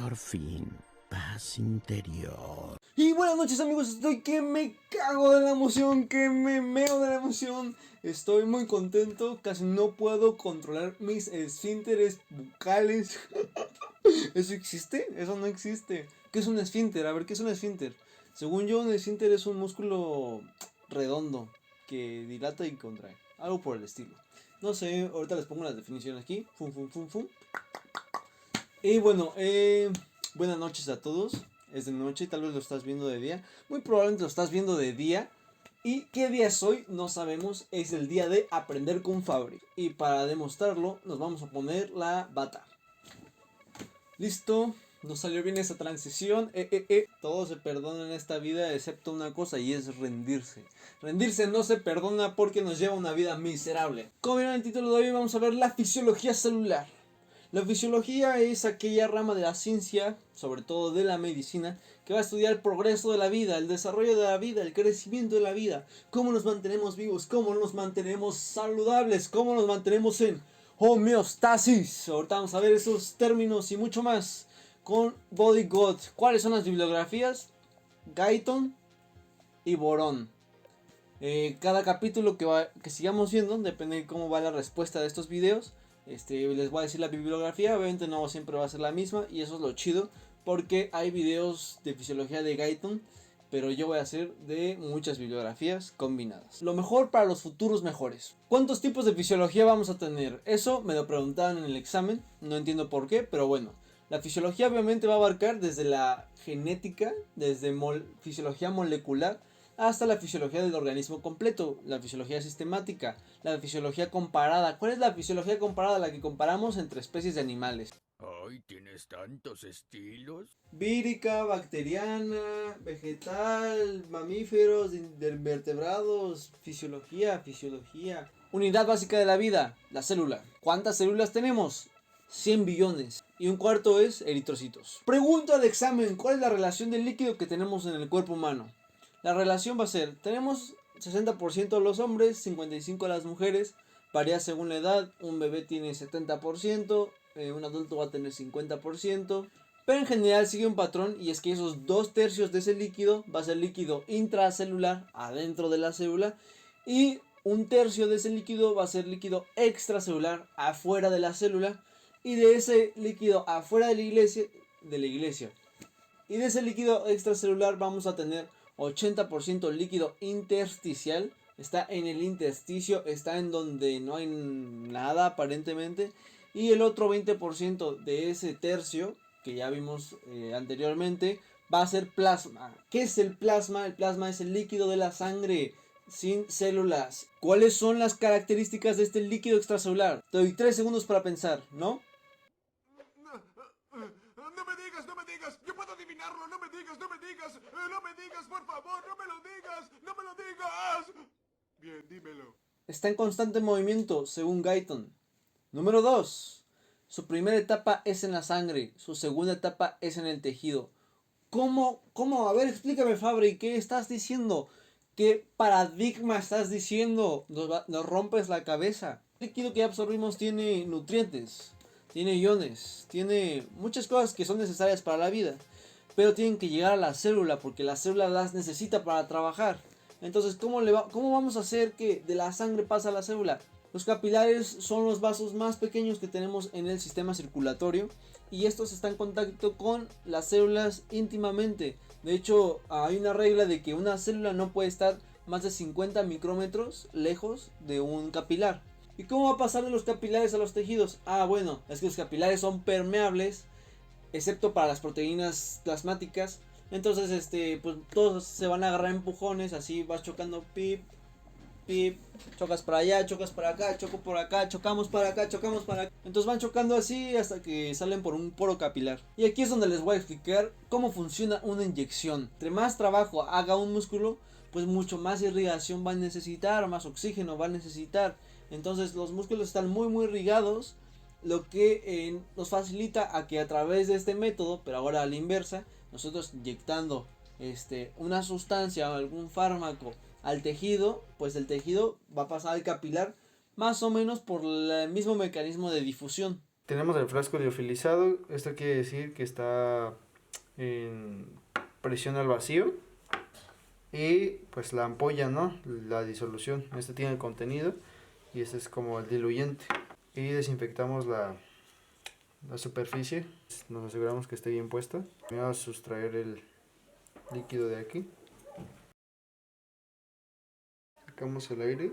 Por fin, paz interior. Y buenas noches amigos, estoy que me cago de la emoción, que me meo de la emoción. Estoy muy contento, casi no puedo controlar mis esfínteres bucales. ¿Eso existe? Eso no existe. ¿Qué es un esfínter? A ver, ¿qué es un esfínter? Según yo, un esfínter es un músculo redondo que dilata y contrae. Algo por el estilo. No sé, ahorita les pongo las definiciones aquí. Fum, fum, fum, fum. Y bueno, buenas noches a todos. Es de noche, tal vez lo estás viendo de día. Muy probablemente lo estás viendo de día. ¿Y qué día es hoy? No sabemos. Es el día de aprender con Fabri. Y para demostrarlo, nos vamos a poner la bata. Listo. Nos salió bien esa transición. Todo se perdona en esta vida excepto una cosa y es rendirse. Rendirse no se perdona porque nos lleva a una vida miserable. Como vieron en el título de hoy, vamos a ver la fisiología celular. La fisiología es aquella rama de la ciencia, sobre todo de la medicina, que va a estudiar el progreso de la vida, el desarrollo de la vida, el crecimiento de la vida, cómo nos mantenemos vivos, cómo nos mantenemos saludables, cómo nos mantenemos en homeostasis. Ahorita vamos a ver esos términos y mucho más con Body God. ¿Cuáles son las bibliografías? Guyton y Boron. Cada capítulo que sigamos viendo, depende de cómo va la respuesta de estos videos. Les voy a decir la bibliografía, obviamente no siempre va a ser la misma y eso es lo chido porque hay videos de fisiología de Guyton, pero yo voy a hacer de muchas bibliografías combinadas. Lo mejor para los futuros mejores. ¿Cuántos tipos de fisiología vamos a tener? Eso me lo preguntaban en el examen, no entiendo por qué, pero bueno. La fisiología obviamente va a abarcar desde la genética, desde fisiología molecular, hasta la fisiología del organismo completo, la fisiología sistemática, la fisiología comparada. ¿Cuál es la fisiología comparada? La que comparamos entre especies de animales. Ay, ¿tienes tantos estilos? Vírica, bacteriana, vegetal, mamíferos, invertebrados, fisiología. Unidad básica de la vida, la célula. ¿Cuántas células tenemos? 100 billones. Y un cuarto es eritrocitos. Pregunta de examen, ¿cuál es la relación del líquido que tenemos en el cuerpo humano? La relación va a ser, tenemos 60% los hombres, 55% las mujeres, varía según la edad, un bebé tiene 70%, un adulto va a tener 50%, pero en general sigue un patrón y es que esos 2/3 de ese líquido va a ser líquido intracelular, adentro de la célula, y 1/3 de ese líquido va a ser líquido extracelular, afuera de la célula, y de ese líquido afuera de la iglesia, y de ese líquido extracelular vamos a tener 80% líquido intersticial. Está en el intersticio, está en donde no hay nada aparentemente. Y el otro 20% de ese tercio, que ya vimos anteriormente, va a ser plasma. ¿Qué es el plasma? El plasma es el líquido de la sangre sin células. ¿Cuáles son las características de este líquido extracelular? Te doy 3 segundos para pensar, ¿no? No me digas, yo puedo adivinarlo, no me digas, por favor, no me lo digas. Bien, dímelo. Está en constante movimiento, según Guyton. Número 2. Su primera etapa es en la sangre, su segunda etapa es en el tejido. ¿Cómo? A ver, explícame, Fabri, ¿qué estás diciendo? ¿Qué paradigma estás diciendo? Nos rompes la cabeza. El líquido que absorbimos tiene nutrientes, tiene iones, tiene muchas cosas que son necesarias para la vida, pero tienen que llegar a la célula porque la célula las necesita para trabajar. Entonces, ¿cómo vamos a hacer que de la sangre pase a la célula? Los capilares son los vasos más pequeños que tenemos en el sistema circulatorio y estos están en contacto con las células íntimamente. De hecho, hay una regla de que una célula no puede estar más de 50 micrómetros lejos de un capilar. ¿Y cómo va a pasar de los capilares a los tejidos? Bueno, es que los capilares son permeables, excepto para las proteínas plasmáticas. Entonces, pues todos se van a agarrar empujones, así vas chocando, pip, pip, chocas para allá, chocas para acá, choco por acá, chocamos para acá, chocamos para acá. Entonces van chocando así hasta que salen por un poro capilar. Y aquí es donde les voy a explicar cómo funciona una inyección. Entre más trabajo haga un músculo, pues mucho más irrigación va a necesitar, más oxígeno va a necesitar. Entonces los músculos están muy irrigados, lo que nos facilita a que a través de este método, pero ahora a la inversa, nosotros inyectando una sustancia o algún fármaco al tejido, pues el tejido va a pasar al capilar más o menos por el mismo mecanismo de difusión. Tenemos el frasco liofilizado. Esto quiere decir que está en presión al vacío. Y pues la ampolla, ¿no? La disolución. Este tiene el contenido y este es como el diluyente. Y desinfectamos la superficie. Nos aseguramos que esté bien puesta. Vamos a sustraer el líquido de aquí. Sacamos el aire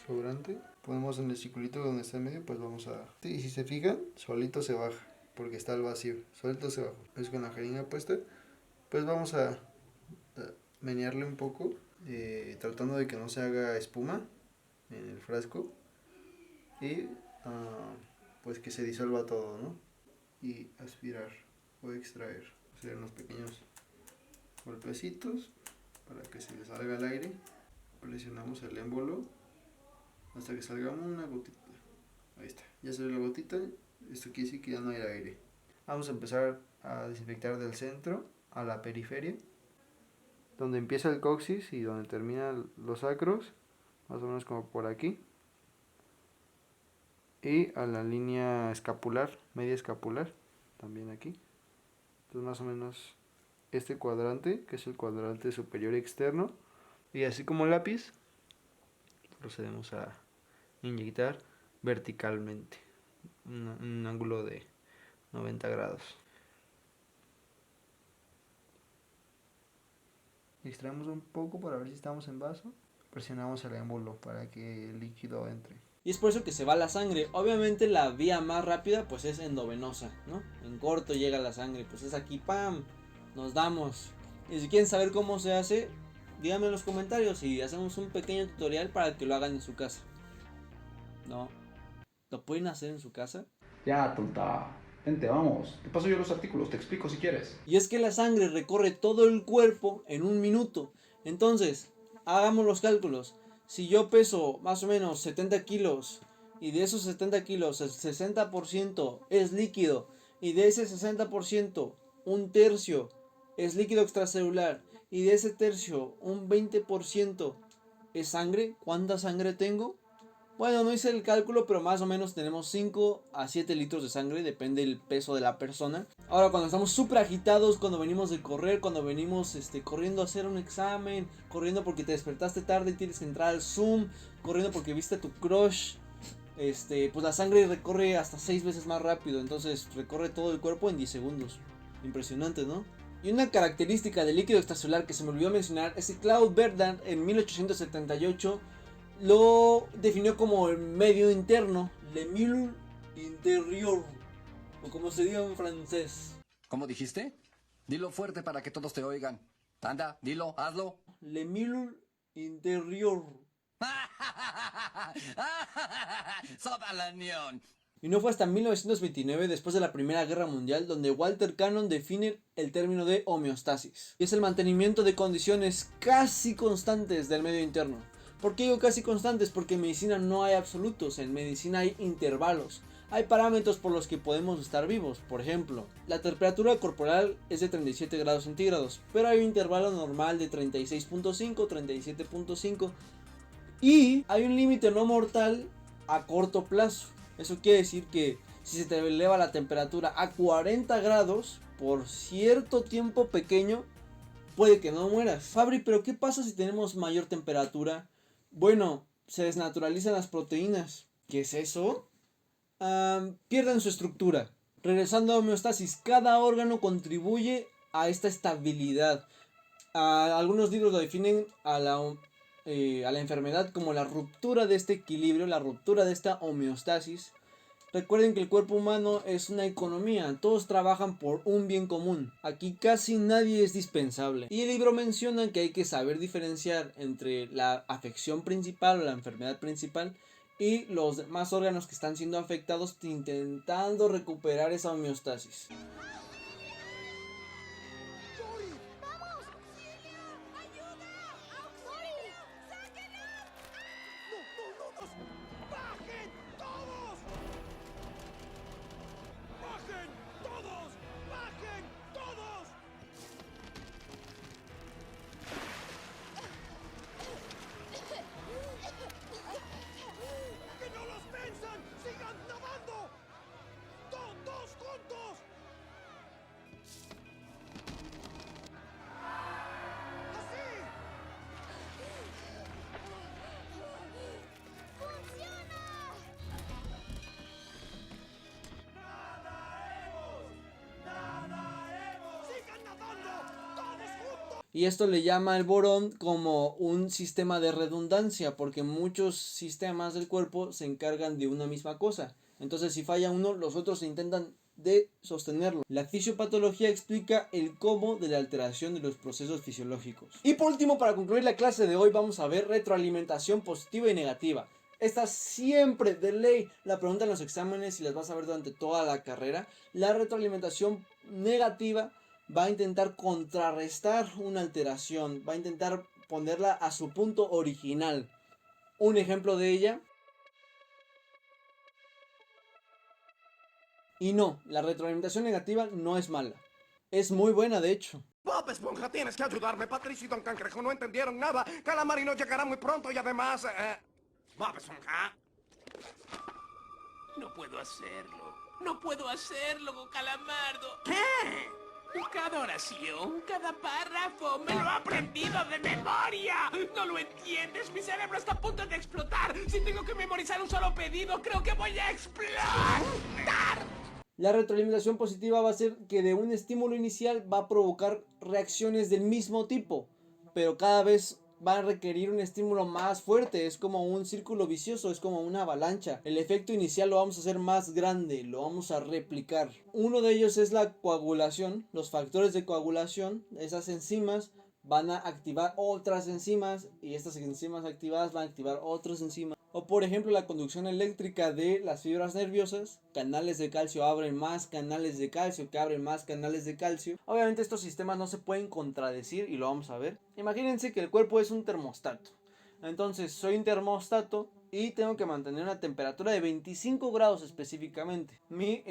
sobrante. Ponemos en el circulito donde está en medio, pues vamos a... Y si se fijan, solito se baja, porque está al vacío. Solito se baja. Es con la jeringa puesta. Pues vamos a menearle un poco, tratando de que no se haga espuma en el frasco. Y pues que se disuelva todo, ¿no? Y aspirar o extraer. Hacer unos pequeños golpecitos para que se le salga el aire. Presionamos el émbolo hasta que salga una gotita. Ahí está, ya salió la gotita. Esto quiere decir que ya no hay aire. Vamos a empezar a desinfectar del centro a la periferia, donde empieza el coxis y donde terminan los sacros, más o menos como por aquí, y a la línea escapular, media escapular, también aquí. Entonces más o menos este cuadrante, que es el cuadrante superior externo, y así como lápiz procedemos a inyectar verticalmente un ángulo de 90 grados. Extraemos un poco para ver si estamos en vaso. Presionamos el émbolo para que el líquido entre. Y es por eso que se va la sangre. Obviamente la vía más rápida pues es endovenosa, ¿no? En corto llega la sangre, pues es aquí, ¡pam! Nos damos. Y si quieren saber cómo se hace, díganme en los comentarios y hacemos un pequeño tutorial para que lo hagan en su casa. ¿No? ¿Lo pueden hacer en su casa? Ya, tonta. Vente, vamos. Te paso yo los artículos, te explico si quieres. Y es que la sangre recorre todo el cuerpo en un minuto. Entonces, hagamos los cálculos. Si yo peso más o menos 70 kilos y de esos 70 kilos el 60% es líquido y de ese 60% un tercio es líquido extracelular y de ese tercio un 20% es sangre, ¿cuánta sangre tengo? Bueno, no hice el cálculo, pero más o menos tenemos 5 a 7 litros de sangre, depende del peso de la persona. Ahora, cuando estamos súper agitados, cuando venimos de correr, cuando venimos corriendo a hacer un examen, corriendo porque te despertaste tarde y tienes que entrar al Zoom, corriendo porque viste a tu crush, pues la sangre recorre hasta 6 veces más rápido, entonces recorre todo el cuerpo en 10 segundos. Impresionante, ¿no? Y una característica del líquido extracelular que se me olvidó mencionar es que Claude Bernard en 1878 lo definió como el medio interno, le milieu intérieur, o como se diga en francés. ¿Cómo dijiste? Dilo fuerte para que todos te oigan. Anda, dilo, hazlo. Le milieu intérieur. ¡Sobalañón! Y no fue hasta 1929, después de la Primera Guerra Mundial, donde Walter Cannon define el término de homeostasis. Y es el mantenimiento de condiciones casi constantes del medio interno. ¿Por qué digo casi constantes? Porque en medicina no hay absolutos, en medicina hay intervalos. Hay parámetros por los que podemos estar vivos. Por ejemplo, la temperatura corporal es de 37 grados centígrados, pero hay un intervalo normal de 36.5, 37.5 y hay un límite no mortal a corto plazo. Eso quiere decir que si se te eleva la temperatura a 40 grados por cierto tiempo pequeño, puede que no mueras. Fabri, pero ¿qué pasa si tenemos mayor temperatura? Bueno, se desnaturalizan las proteínas. ¿Qué es eso? Pierden su estructura. Regresando a homeostasis, cada órgano contribuye a esta estabilidad. Algunos libros lo definen a la enfermedad como la ruptura de este equilibrio, la ruptura de esta homeostasis. Recuerden que el cuerpo humano es una economía, todos trabajan por un bien común. Aquí casi nadie es dispensable. Y el libro menciona que hay que saber diferenciar entre la afección principal o la enfermedad principal y los demás órganos que están siendo afectados intentando recuperar esa homeostasis. Y esto le llama el borón como un sistema de redundancia, porque muchos sistemas del cuerpo se encargan de una misma cosa. Entonces si falla uno, los otros intentan de sostenerlo. La fisiopatología explica el cómo de la alteración de los procesos fisiológicos. Y por último, para concluir la clase de hoy, vamos a ver retroalimentación positiva y negativa. Esta siempre de ley la preguntan en los exámenes y las vas a ver durante toda la carrera. La retroalimentación negativa va a intentar contrarrestar una alteración, va a intentar ponerla a su punto original. Un ejemplo de ella. Y no, la retroalimentación negativa no es mala. Es muy buena, de hecho. Bob Esponja, tienes que ayudarme. Patricio y Don Cangrejo no entendieron nada. Calamarino llegará muy pronto y además... Bob Esponja. No puedo hacerlo. No puedo hacerlo, Calamardo. ¿Qué? Cada oración, cada párrafo, me lo he aprendido de memoria. ¿No lo entiendes? Mi cerebro está a punto de explotar. Si tengo que memorizar un solo pedido, creo que voy a explotar. La retroalimentación positiva va a ser que de un estímulo inicial va a provocar reacciones del mismo tipo, pero cada vez va a requerir un estímulo más fuerte. Es como un círculo vicioso, es como una avalancha. El efecto inicial lo vamos a hacer más grande, lo vamos a replicar. Uno de ellos es la coagulación. Los factores de coagulación, esas enzimas van a activar otras enzimas y estas enzimas activadas van a activar otras enzimas. O por ejemplo la conducción eléctrica de las fibras nerviosas. Canales de calcio abren más canales de calcio, que abren más canales de calcio. Obviamente estos sistemas no se pueden contradecir y lo vamos a ver. Imagínense que el cuerpo es un termostato. Entonces soy un termostato y tengo que mantener una temperatura de 25 grados específicamente. Mi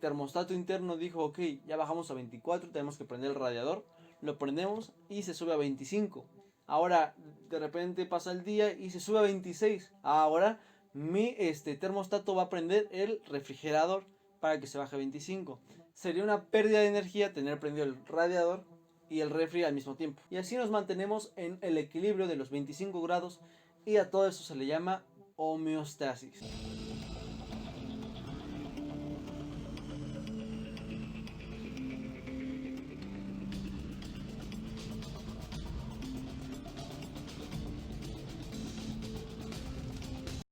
termostato interno dijo, ok, ya bajamos a 24, tenemos que prender el radiador. Lo prendemos y se sube a 25. Ahora de repente pasa el día y se sube a 26. Ahora mi termostato va a prender el refrigerador para que se baje a 25. Sería una pérdida de energía tener prendido el radiador y el refri al mismo tiempo. Y así nos mantenemos en el equilibrio de los 25 grados y a todo eso se le llama homeostasis.